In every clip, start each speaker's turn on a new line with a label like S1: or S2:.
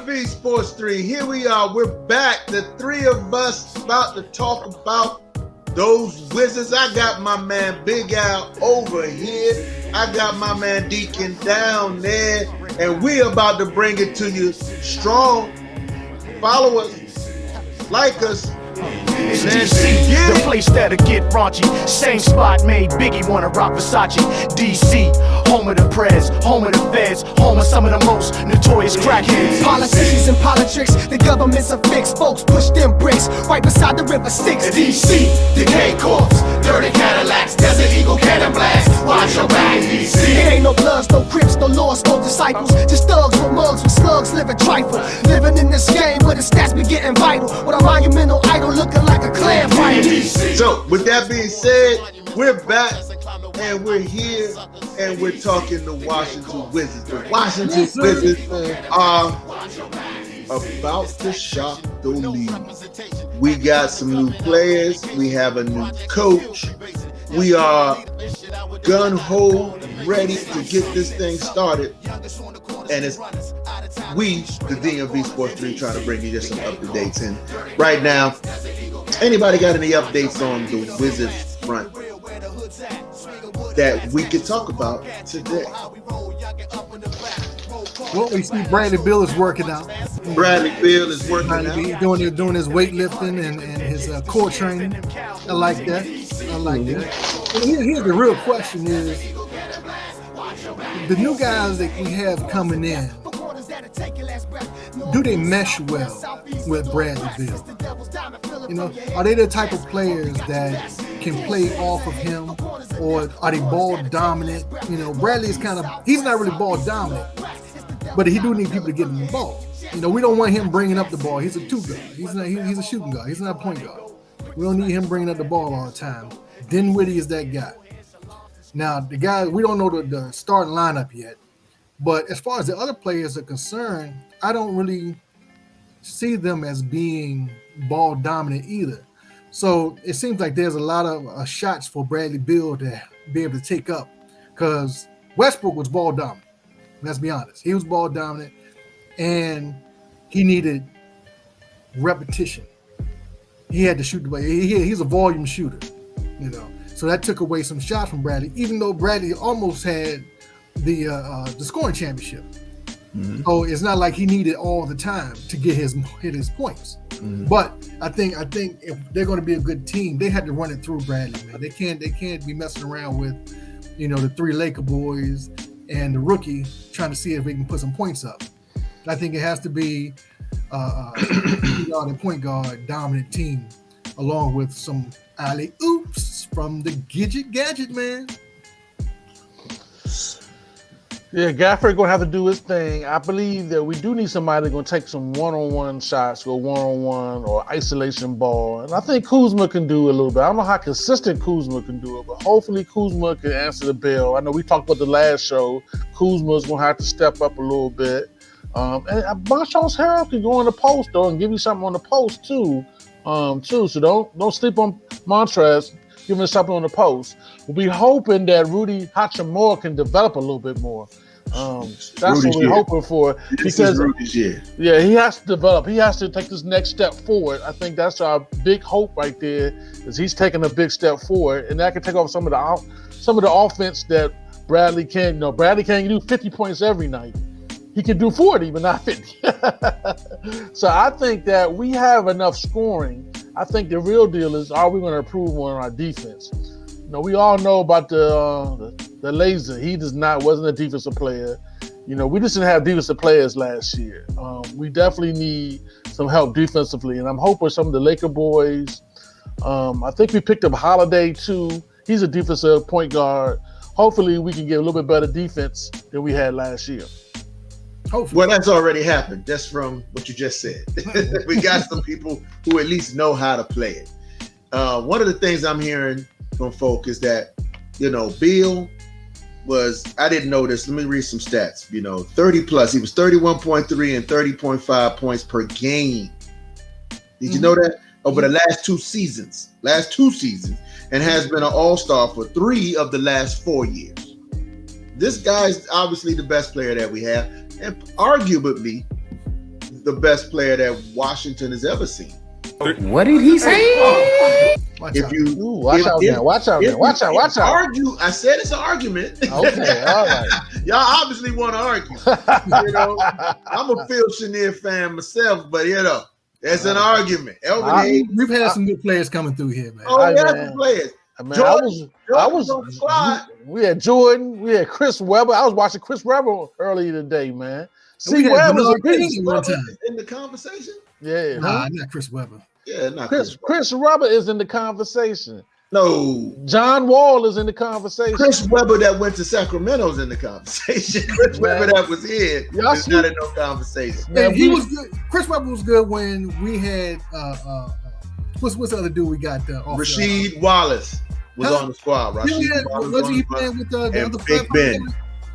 S1: DMV Sports 3. Here we are. We're back. The three of us about to talk about those Wizards. I got my man Big Al over here. I got my man Deacon down there. And we're about to bring it to you strong. Follow us. Like us.
S2: It's DC, the place that'll get raunchy. Same spot made Biggie wanna rock Versace. DC, home of the Prez, home of the Feds, home of some of the most notorious crackheads.
S3: Politicians and politics, the government's a fix. Folks push them bricks right beside the river Styx.
S2: DC, decay corpse, dirty Cadillacs, Desert Eagle cannon blast. Watch your back, DC.
S3: There ain't no bloods, no crips, no lords, no disciples. Just thugs with mugs, with slugs, living trifle. Living in this game where the stats be getting vital. With a monumental idol looking like a clan fighter.
S1: So, with that being said, we're back and we're here and we're talking the Washington Wizards. The Washington Wizards are about to shock the league. We got some new players. We have a new coach. We are gun-ho ready to get this thing started. And it's we, the DMV Sports 3, trying to bring you just some up-to-dates. And right now, anybody got any updates on the Wizards front that we could talk about today?
S4: Well, we see Bradley Beal is working out.
S1: Bradley Beal is working out.
S4: He's doing his weightlifting and his core training. I like that. And here's the real question is, the new guys that we have coming in, do they mesh well with Bradley Beal? You know, are they the type of players that can play off of him, or are they ball dominant? You know, Bradley is he's not really ball dominant, but he do need people to get him the ball. You know, we don't want him bringing up the ball. He's a two guard. He's a shooting guard. He's not a point guard. We don't need him bringing up the ball all the time. Dinwiddie is that guy. Now, the guy, we don't know the starting lineup yet, but as far as the other players are concerned, I don't really see them as being ball dominant either. So it seems like there's a lot of shots for Bradley Beal to be able to take up, because Westbrook was ball dominant. Let's be honest. He was ball dominant, and he needed repetition. He had to shoot the ball. He's a volume shooter, you know. So that took away some shots from Bradley, even though Bradley almost had the scoring championship. Mm-hmm. So it's not like he needed all the time to hit his points. Mm-hmm. But I think if they're going to be a good team, they had to run it through Bradley, man. They can't be messing around with, you know, the three Laker boys and the rookie trying to see if they can put some points up. I think it has to be a point guard dominant team, along with some alley oops from the Gadget man.
S5: Yeah, Gafford gonna have to do his thing. I believe that we do need somebody that's gonna take some one-on-one shots, go one-on-one or isolation ball. And I think Kuzma can do a little bit. I don't know how consistent Kuzma can do it, but hopefully Kuzma can answer the bell. I know we talked about the last show. Kuzma's gonna have to step up a little bit. And Montrezl Harrell can go on the post though and give you something on the post too. So don't sleep on Montrezl. Giving us something on the post. We'll be hoping that Rudy Hachimura can develop a little bit more. That's what we're hoping for. Because yeah, he has to develop. He has to take this next step forward. I think that's our big hope right there, is he's taking a big step forward, and that can take off some of the offense that Bradley can. You know, Bradley can't do 50 points every night. He can do 40, but not 50. So I think that we have enough scoring. I think the real deal is, are we going to improve on our defense? You know, we all know about the laser. He wasn't a defensive player. You know, we just didn't have defensive players last year. We definitely need some help defensively, and I'm hoping some of the Laker boys. I think we picked up Holiday too. He's a defensive point guard. Hopefully, we can get a little bit better defense than we had last year.
S1: Hopefully. Well, that's already happened, just from what you just said. We got some people who at least know how to play it. One of the things I'm hearing from folk is that, you know, Beal was, I didn't know this, let me read some stats, 30 plus. He was 31.3 and 30.5 points per game. Did you know that? Over the last two seasons, and has been an all-star for 3 of the last 4 years. This guy's obviously the best player that we have, and arguably the best player that Washington has ever seen.
S6: What did he say?
S1: If you
S5: Watch out now. Watch out.
S1: Argue, I said it's an argument.
S5: Okay, all right.
S1: Y'all obviously want to argue. You know, I'm a Phil Chenier fan myself, but you know, it's an argument.
S4: We've had some good players coming through here, man.
S1: Oh, we had some players.
S5: Man, Jordan was on the squad. We had Jordan. We had Chris Webber. I was watching Chris Webber earlier today, man.
S1: See, Webber's in the conversation.
S5: Yeah,
S4: not Chris Webber.
S1: Yeah, not
S5: Chris Webber is in the conversation.
S1: No,
S5: John Wall is in the conversation.
S1: Chris Webber that went to Sacramento's in the conversation. Chris Webber that was here is not in no conversation.
S4: Man, he was good. Chris Webber was good when we had what's the other dude we got?
S1: Rasheed Wallace was on the squad. Rasheed Wallace
S4: was he playing with the other
S1: Big Ben?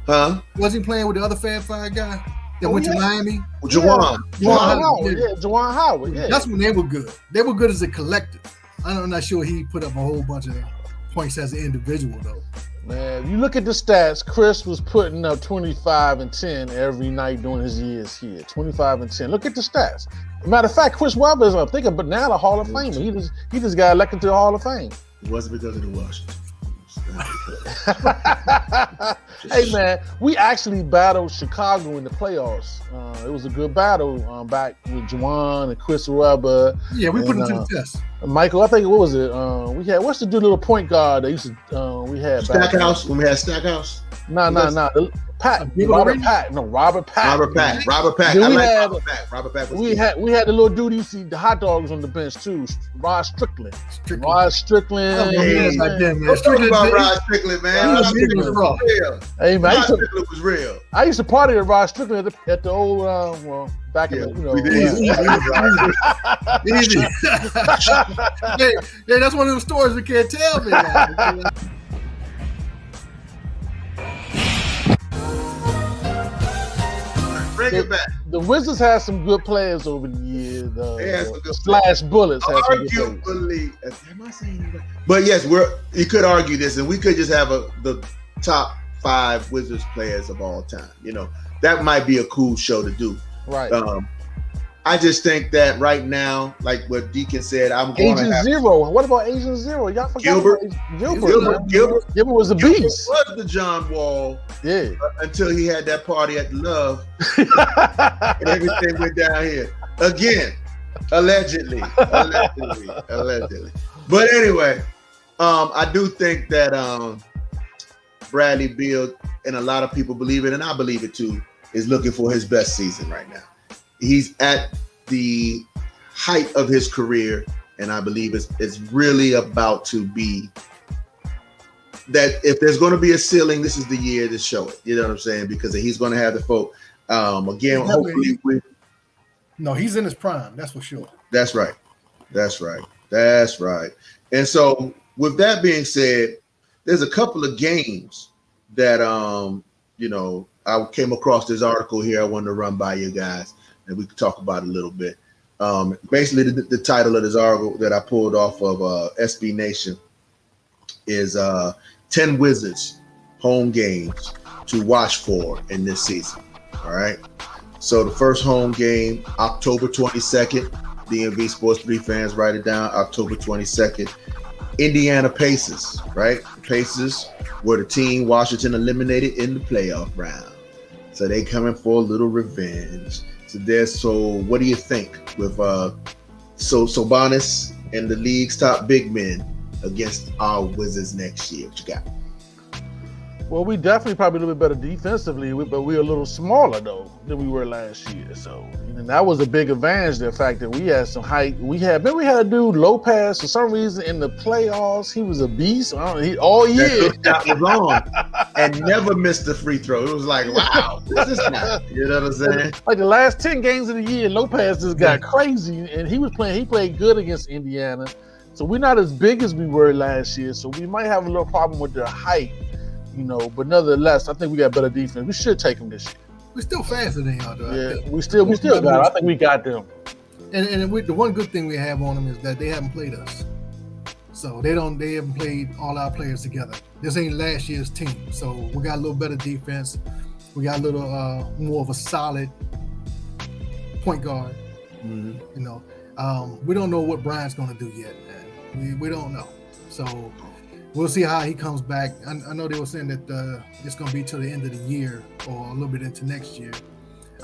S1: Huh?
S4: Was he playing with the other Fab Five guy that went to Miami?
S1: Juwan
S5: Howard. Yeah, Juwan Howard. Yeah,
S4: that's when they were good. They were good as a collective. I'm not sure he put up a whole bunch of points as an individual though.
S5: Man, you look at the stats. Chris was putting up 25 and 10 every night during his years here. 25 and 10. Look at the stats. Matter of fact, Chris Webber is, I'm thinking, but now the Hall of Famer. He just got elected to the Hall of Fame.
S1: It wasn't because of the Washington.
S5: Hey man, we actually battled Chicago in the playoffs. It was a good battle back with Juwan and Chris Webber.
S4: Yeah, we put him to the test.
S5: Michael, I think what was it? We had what's the little point guard that used to we had
S1: Stackhouse when we had Stackhouse.
S5: No. Robert Pack.
S1: Robert Pack. Robert Pack was
S5: we had the little dude you see the hot dogs on the bench too. Rod Strickland. Rod Strickland.
S1: Talking about Rod Strickland, man. Rod Strickland was real.
S5: Hey man,
S1: Rod Strickland was real.
S5: I used to party at Rod Strickland at the old back in the,
S1: we did.
S4: Easy. Hey, that's one of those stories we can't tell, man.
S1: Bring it back.
S5: The Wizards had some good players over the years. Slash Bullets had some good players.
S1: Am I saying that? But yes, you could argue this, and we could just have the top 5 Wizards players of all time. You know, that might be a cool show to do.
S5: Right.
S1: I just think that right now, like what Deacon said, I'm going to have
S5: Zero. What about Agent Zero? Y'all forgot
S1: Gilbert
S5: was a beast.
S1: Was the John Wall?
S5: Yeah.
S1: Until he had that party at the Love, and everything went down here again. Allegedly. But anyway, I do think that Bradley Beal, and a lot of people believe it, and I believe it too, is looking for his best season right now. He's at the height of his career, and I believe it's really about to be that if there's going to be a ceiling, this is the year to show it. You know what I'm saying? Because he's going to have the folk again. Hopefully,
S4: no, he's in his prime. That's for sure.
S1: That's right. And so, with that being said, there's a couple of games that I came across this article here. I wanted to run by you guys, and we could talk about it a little bit. Basically, the title of this article that I pulled off of SB Nation is 10 Wizards home games to watch for in this season. All right. So the first home game, October 22nd, DMV Sports 3 fans, write it down, October 22nd. Indiana Pacers, right? Pacers were the team Washington eliminated in the playoff round. So they coming for a little revenge. So what do you think with Sabonis and the league's top big men against our Wizards next year? What you got?
S5: Well, we definitely probably a little bit better defensively, but we're a little smaller though than we were last year. So that was a big advantage. The fact that we had some height. We had a dude Lopez for some reason in the playoffs. He was a beast. All year
S1: that was on and never missed a free throw. It was like, wow, this is not. You know what I'm saying?
S5: Like the last 10 games of the year, Lopez just got crazy, and he played good against Indiana. So we're not as big as we were last year. So we might have a little problem with their height. But nonetheless, I think we got better defense. We should take them this year.
S4: We're still faster than y'all, though.
S5: Yeah, we still got them. I think we got them.
S4: And the one good thing we have on them is that they haven't played us. So they haven't played all our players together. This ain't last year's team. So we got a little better defense. We got a little more of a solid point guard.
S1: Mhm.
S4: You know, we don't know what Brian's going to do yet, man. We don't know. So we'll see how he comes back. I know they were saying that it's going to be till the end of the year or a little bit into next year.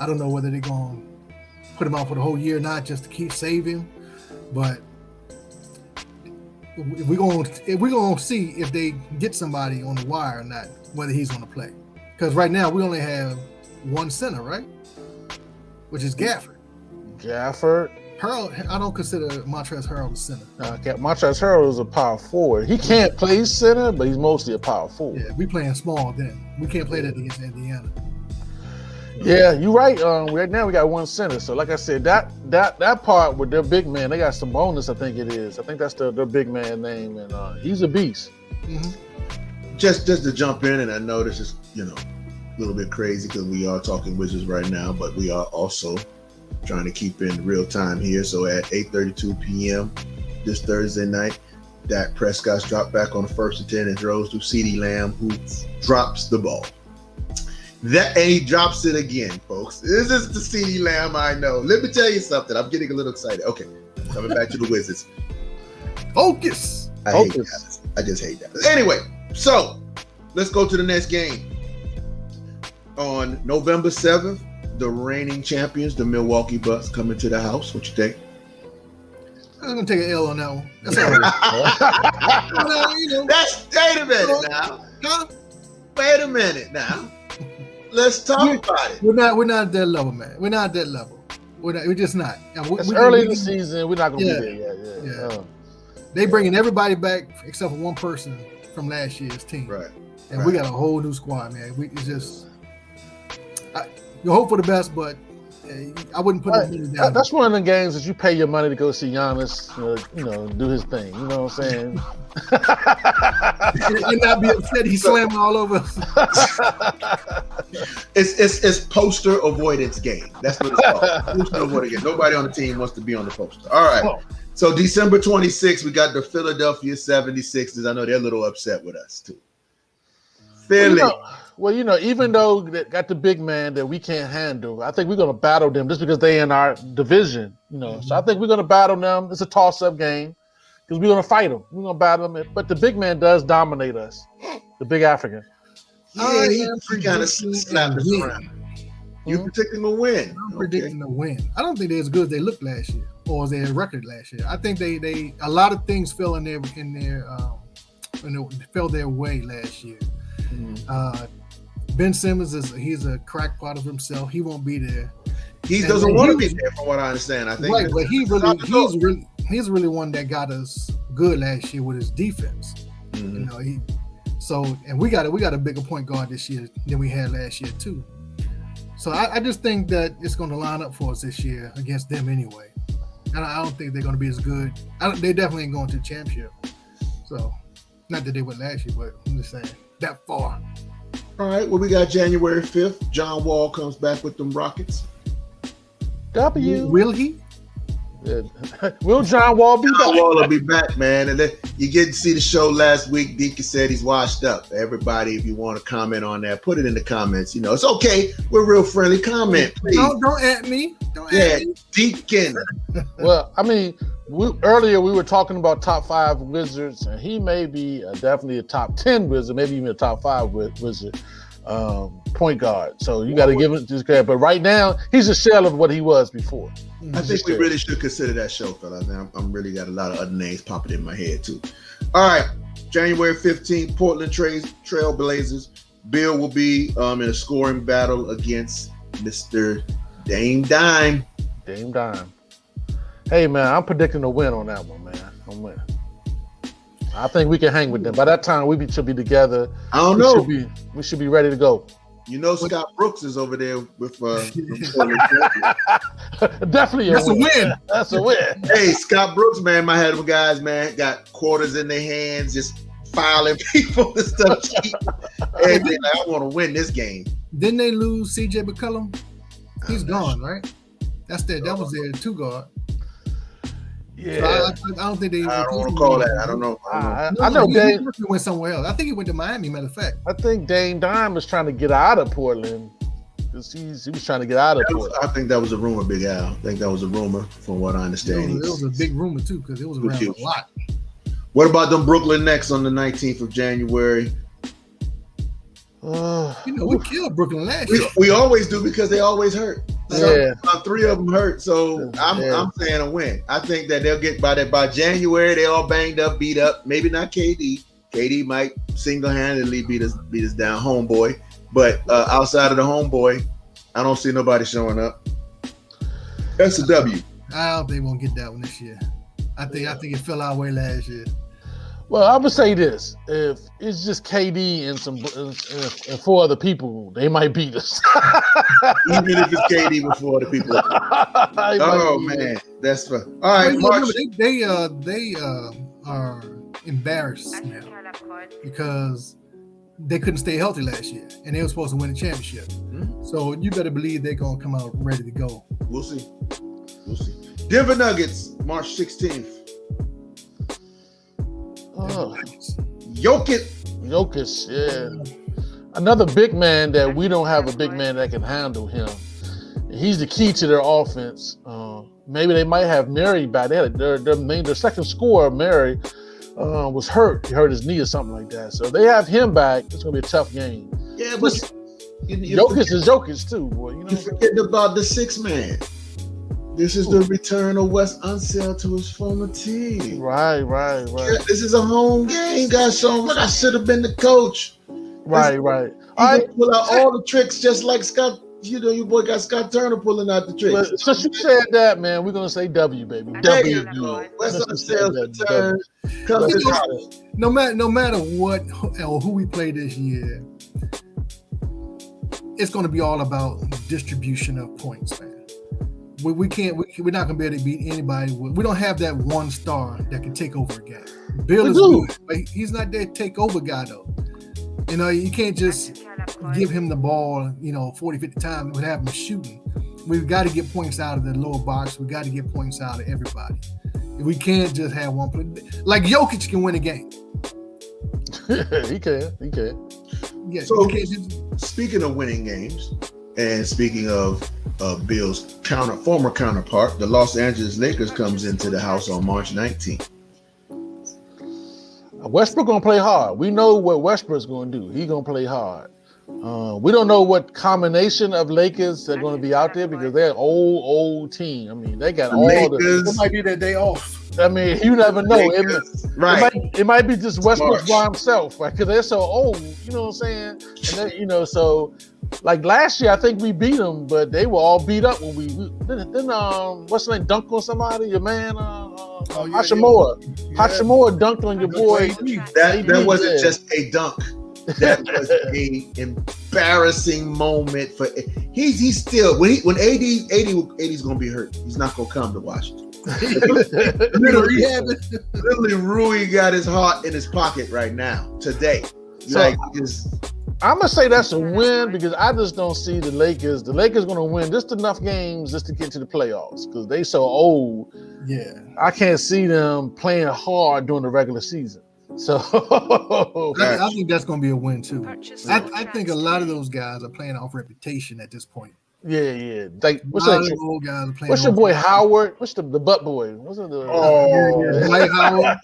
S4: I don't know whether they're going to put him out for the whole year or not, just to keep saving. But we're going to see if they get somebody on the wire or not, whether he's going to play. Because right now we only have one center, right? Which is Gafford.
S5: Gafford.
S4: Harrell, I don't consider Montrezl Harrell a center.
S5: Montrezl Harrell is a power forward. He can't play center, but he's mostly a power forward.
S4: Yeah, we playing small then. We can't play that against Indiana.
S5: Yeah, you're right. Right now we got one center. So like I said, that part with their big man, they got some bonus, I think it is. I think that's their big man name, and he's a beast.
S4: Mm-hmm.
S1: Just to jump in, and I know this is, a little bit crazy because we are talking Wizards right now, but we are also trying to keep in real time here. So at 8:32 p.m. this Thursday night, Dak Prescott's dropped back on the 1st and 10 and throws to CeeDee Lamb, who drops the ball. And he drops it again, folks. This is the CeeDee Lamb I know. Let me tell you something. I'm getting a little excited. Okay, coming back to the Wizards.
S4: Focus.
S1: I hate that. I just hate that. Anyway, so let's go to the next game. On November 7th, the reigning champions, the Milwaukee Bucks, coming to the house. What you think?
S4: I'm gonna take an L on that one. That's all right.
S1: Wait a minute now.
S4: Huh?
S1: Wait a minute now. Let's talk about it.
S4: We're not at that level, man. We're not at that level. We're just not.
S5: It's early in the season. We're not gonna be there yet.
S4: Yeah. They bringing everybody back except for one person from last year's team.
S1: Right.
S4: And we got a whole new squad, man. You hope for the best, but I wouldn't put it down.
S5: That's one of the games that you pay your money to go see Giannis, do his thing. You know what I'm saying?
S4: And not be upset he's slamming all over us.
S1: It's poster avoidance game. That's what it's called. Poster avoidance game. Nobody on the team wants to be on the poster. All right.
S5: Oh.
S1: So December 26th, we got the Philadelphia 76ers. I know they're a little upset with us too. Philly.
S5: Even though they got the big man that we can't handle, I think we're going to battle them just because they're in our division. So I think we're going to battle them. It's a toss-up game because we're going to fight them. We're going to battle them. But the big man does dominate us, the big African.
S1: Yeah, he kind of slapped us around. You predicting a win?
S4: I'm predicting a win. I don't think they're as good as they looked last year or as their record last year. I think they a lot of things fell in their fell their way last year. Mm-hmm. Ben Simmons he's a crackpot of himself. He won't be there.
S1: He doesn't want to be there, from what I understand. I think,
S4: right, but he's really one that got us good last year with his defense. Mm-hmm. And we got a bigger point guard this year than we had last year too. So I just think that it's going to line up for us this year against them anyway. And I don't think they're going to be as good. They definitely ain't going to the championship. So not that they went last year, but I'm just saying that far.
S1: All right, well, we got January 5th. John Wall comes back with them Rockets.
S4: Will he?
S5: Yeah. Will John Wall be back?
S1: John Wall will be back, man. And then you get to see the show last week. Deacon said he's washed up. Everybody, if you want to comment on that, put it in the comments. It's okay. We're real friendly. Comment, please.
S4: Don't at me. Don't at me.
S1: Deacon.
S5: Well, I mean, earlier we were talking about top 5 Wizards, and he may be definitely a top 10 Wizard, maybe even a top 5 Wizard point guard. So you got to give him this credit. But right now, he's a shell of what he was before.
S1: I think we really should consider that show, fellas. I'm really got a lot of other names popping in my head too. All right, January 15th, Portland Trail Blazers. Bill will be in a scoring battle against Mr. Dame Dime.
S5: Dame Dime. Hey, man, I'm predicting a win on that one, man. I'm winning. I think we can hang with them. By that time, we should be together.
S1: I don't know.
S5: We should be ready to go.
S1: Scott Brooks is over there with
S5: definitely
S4: That's a win.
S5: That's a win.
S1: Hey, Scott Brooks, man, my head of guys, man, got quarters in their hands, just filing people and stuff. And they're like, I want to win this game.
S4: Didn't they lose CJ McCollum? He's gone, right? That was their 2 guard.
S5: Yeah,
S4: so I don't think they.
S1: I don't want to call that. I don't know.
S5: I know Dame
S4: went somewhere else. I think he went to Miami. Matter of fact,
S5: I think Dame Dime is trying to get out of Portland because he was trying to get out of it.
S1: I think that was a rumor, Big Al. I think that was a rumor, from what I understand.
S4: It was a big rumor too, because it was around a lot.
S1: What about them Brooklyn Nets on the 19th of January?
S4: We killed Brooklyn last year.
S1: We always do, because they always hurt.
S5: Yeah.
S1: Three of them hurt, so I'm saying a win. I think that they'll get by January. They all banged up, beat up. Maybe not KD. KD might single-handedly beat us down, homeboy. But outside of the homeboy, I don't see nobody showing up. That's a W.
S4: I don't think they won't get that one this year. I think it fell our way last year.
S5: Well, I would say this: if it's just KD and 4 other people, they might beat us.
S1: Even if it's KD with 4 other people. Oh man, that's fun. All right, March.
S4: They are embarrassed now because they couldn't stay healthy last year, and they were supposed to win the championship. Mm-hmm. So you better believe they're gonna come out ready to go.
S1: We'll see. Denver Nuggets, March 16th. Jokic,
S5: yeah. Another big man that we don't have a big man that can handle him. He's the key to their offense. Maybe they might have Murray back. Their second scorer, Murray, was hurt. He hurt his knee or something like that. So they have him back. It's gonna be a tough game.
S1: Yeah, but
S5: Jokic is Jokic too, boy. You know,
S1: you're forgetting about the 6th man. This is the return of Wes Unseld to his former team.
S5: Right.
S1: Yeah, this is a home game, guys. So I should have been the coach.
S5: Right.
S1: I pull out all the tricks, just like Scott. Your boy got Scott Turner pulling out the tricks.
S5: But since you said that, man, we're gonna say W, baby.
S1: There you go. Wes Unseld's return.
S4: No matter what or who we play this year, it's gonna be all about distribution of points, man. We're not gonna be able to beat anybody. We don't have that one star that can take over a game. Bill is good, but he's not that takeover guy though. You can't just give him the ball, 40, 50 times and have him shooting. We've got to get points out of the lower box. We got to get points out of everybody. We can't just have one play. Like Jokic can win a game.
S5: He can.
S4: Yeah.
S1: So speaking of winning games, and speaking of Bill's former counterpart, the Los Angeles Lakers comes into the house on March 19th.
S5: Westbrook gonna play hard. We know what Westbrook's gonna do. He's gonna play hard. We don't know what combination of Lakers are gonna be out there because they're an old team. I mean, they got all
S4: Lakers. It might be their day off.
S5: I mean, you never know. It might be just Westbrook by himself, right? Because they're so old. You know what I'm saying? And so. Like last year, I think we beat them, but they were all beat up when we what's his name, dunk on somebody, your man, Hachimura. Yeah. Hachimura dunked on your boy.
S1: That wasn't just a dunk. That was a embarrassing moment for. He's still when AD's gonna be hurt. He's not gonna come to Washington. Literally, Rui got his heart in his pocket right now today.
S5: I'm gonna say that's a win because I just don't see the Lakers. The Lakers gonna win just enough games just to get to the playoffs because they so old.
S4: Yeah,
S5: I can't see them playing hard during the regular season. So
S4: I think that's gonna be a win too. I think a lot of those guys are playing off reputation at this point.
S5: Yeah. Like what's
S4: your
S5: boy Howard? What's the butt boy? What's the
S4: Dwight Howard?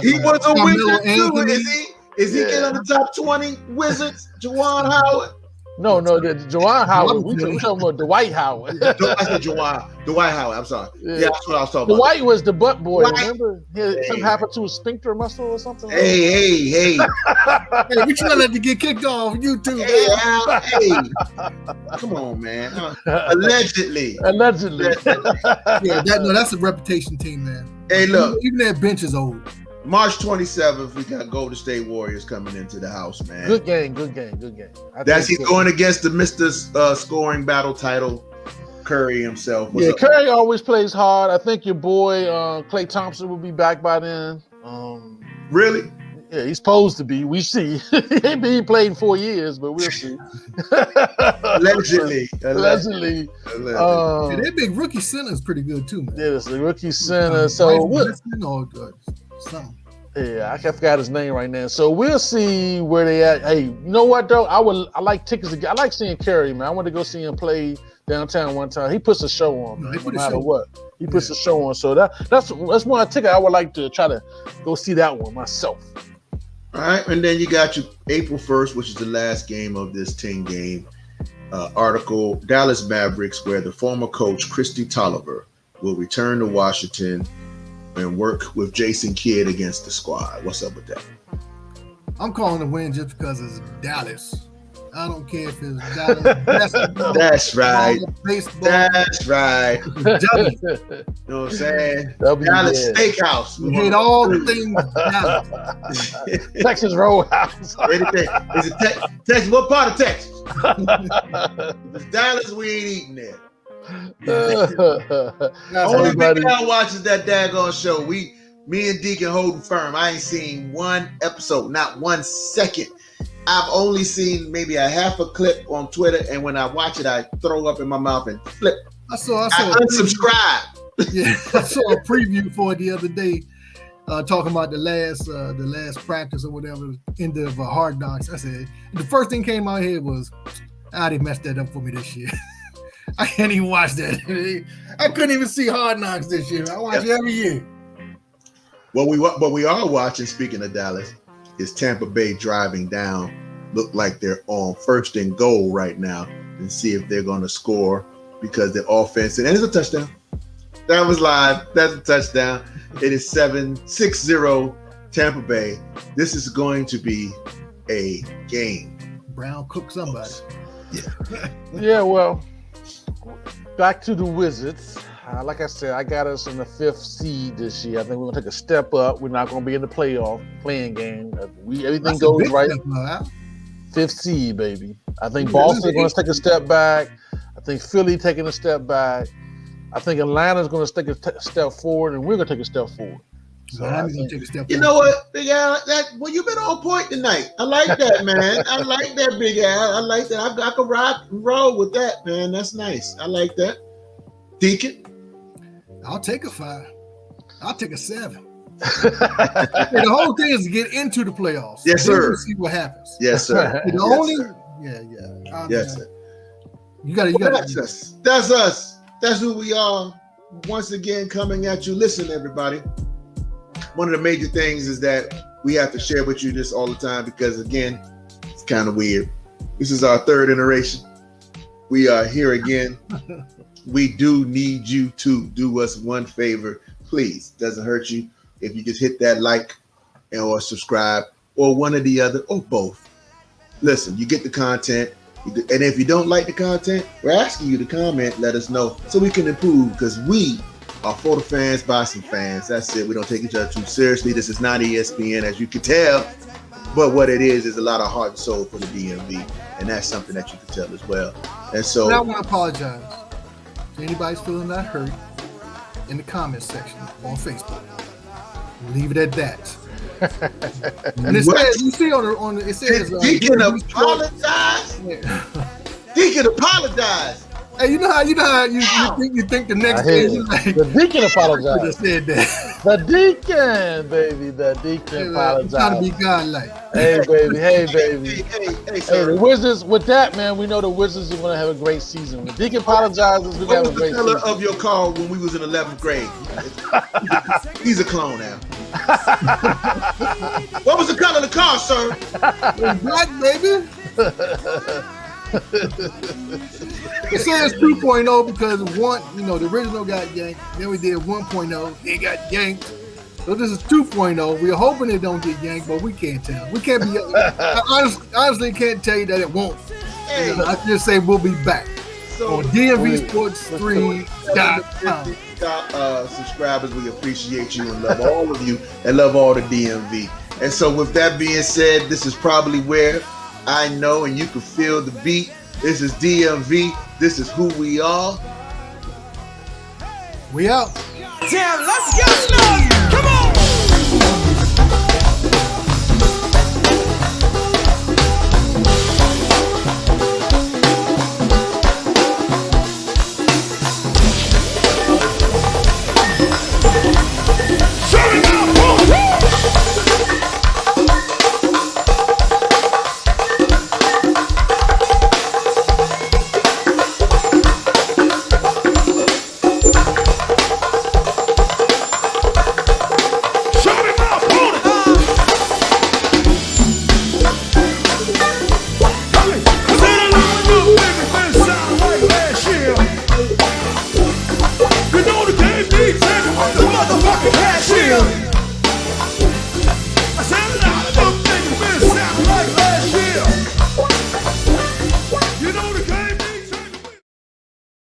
S1: He was a wizard too, is he? Is he getting on the top 20 Wizards? Juwan Howard?
S5: No, the Juwan Howard. We talking about Dwight Howard.
S1: I said Dwight Howard. I'm sorry. Yeah, that's what I was talking about.
S5: Dwight was the butt boy. Remember? Something happened to his sphincter muscle or something.
S1: Hey.
S4: Hey, we trying not to get kicked off YouTube.
S1: Hey, come on, man. Allegedly.
S4: Yeah, that's a reputation team, man.
S1: Hey, look.
S4: Even that bench is old.
S1: March 27th, we got Golden State Warriors coming into the house, man.
S5: Good game.
S1: He's going against the Mr. Scoring Battle title, Curry himself.
S5: Curry always plays hard. I think your boy Klay Thompson will be back by then.
S1: Really?
S5: Yeah, he's supposed to be. We see. He played in 4 years, but we'll see.
S1: Allegedly.
S4: That big rookie center is pretty good too, man.
S5: Yeah, it's the rookie center. So what?
S4: Something.
S5: Yeah, I forgot his name right now. So we'll see where they at. Hey, you know what though? I like tickets again. I like seeing Curry, man. I want to go see him play downtown one time. He puts a show on, man, no matter what. He puts a show on. So that's one ticket I would like to try to go see that one myself.
S1: All right, and then you got your April 1st, which is the last game of this 10-game article, Dallas Mavericks, where the former coach, Christy Tolliver, will return to Washington and work with Jason Kidd against the squad. What's up with that?
S4: I'm calling the win just because it's Dallas. I don't care if it's Dallas.
S1: That's right.
S4: Baseball.
S1: That's right.
S4: W.
S1: You know what I'm saying? Dallas Steakhouse.
S4: We hate all the things Dallas.
S5: Texas Roadhouse.
S1: Anything. Is it Texas? What part of Texas? If it's Dallas, we ain't eating there. Only Big Al watches that daggone show. Me and Deacon holding firm. I ain't seen one episode, not 1 second. I've only seen maybe a half a clip on Twitter, and when I watch it, I throw up in my mouth and flip. I unsubscribe.
S4: Yeah, I saw a preview for it the other day, talking about the last practice or whatever, end of Hard Knocks. I said the first thing came out here was, they messed that up for me this year. I can't even watch that. I couldn't even see Hard Knocks this year. I watch it every year.
S1: What we are watching, speaking of Dallas, is Tampa Bay driving down. Look like they're on first and goal right now, and see if they're going to score because the offense, and it's a touchdown. That was live. That's a touchdown. It is 6-0 Tampa Bay. This is going to be a game.
S4: Brown cook somebody.
S1: Yeah.
S5: Yeah, well, back to the Wizards. Like I said, I got us in the 5th seed this year. I think we're going to take a step up. We're not going to be in the playoff playing game. Everything goes right. 5th seed, baby. I think Boston's going to take a step back. I think Philly taking a step back. I think Atlanta's going to take a step forward, and we're going to take a step forward. So
S1: you know what, Big Al? You've been on point tonight. I like that, man. I like that, Big Al. I like that. I can rock and roll with that, man. That's nice. I like that. Deacon?
S4: I'll take a 5. I'll take a 7. The whole thing is to get into the playoffs.
S1: Yes, sir.
S4: See what happens.
S1: Yes, sir.
S4: Yes, sir. You got
S1: That's us. That's us. That's who we are. Once again, coming at you. Listen, everybody. One of the major things is that we have to share with you this all the time because, again, it's kind of weird. This is our 3rd iteration. We are here again. We do need you to do us one favor, please. Doesn't hurt you if you just hit that like or subscribe or one or the other or both. Listen, you get the content, and if you don't like the content, we're asking you to comment, let us know so we can improve because we are for the fans by some fans. That's it. We don't take each other too seriously. This is not ESPN, as you can tell, but what it is a lot of heart and soul for the DMV, and that's something that you can tell as well. And so
S4: I want to apologize. Anybody's feeling that hurt in the comment section on Facebook. Leave it at that. And it says, you see on the it says
S1: Deacon apologize. Deacon apologize.
S4: Hey, you know how you think the next day
S5: the Deacon apologized.
S4: Just said that.
S5: The Deacon, baby, the Deacon apologized.
S4: Trying to be godlike.
S5: Hey, baby. Hey,
S1: sir.
S5: The Wizards, with that, man, we know the Wizards are going to have a great season. When Deacon apologizes, we're going to have a great season.
S1: What was the color of your car when we was in 11th grade? He's a clone now. What was the color of the car, sir?
S4: Black, baby. It says 2.0 because the original got yanked. Then we did 1.0. It got yanked. So this is 2.0. We're hoping it don't get yanked, but we can't tell. We can't be. I honestly can't tell you that it won't. Hey. I can just say we'll be back on DMVSports3.com.
S1: Subscribers, we appreciate you and love all of you and love all the DMV. And so with that being said, this is probably where I know and you can feel the beat. This is DMV. This is who we are.
S4: We out.
S3: Damn, let's get started.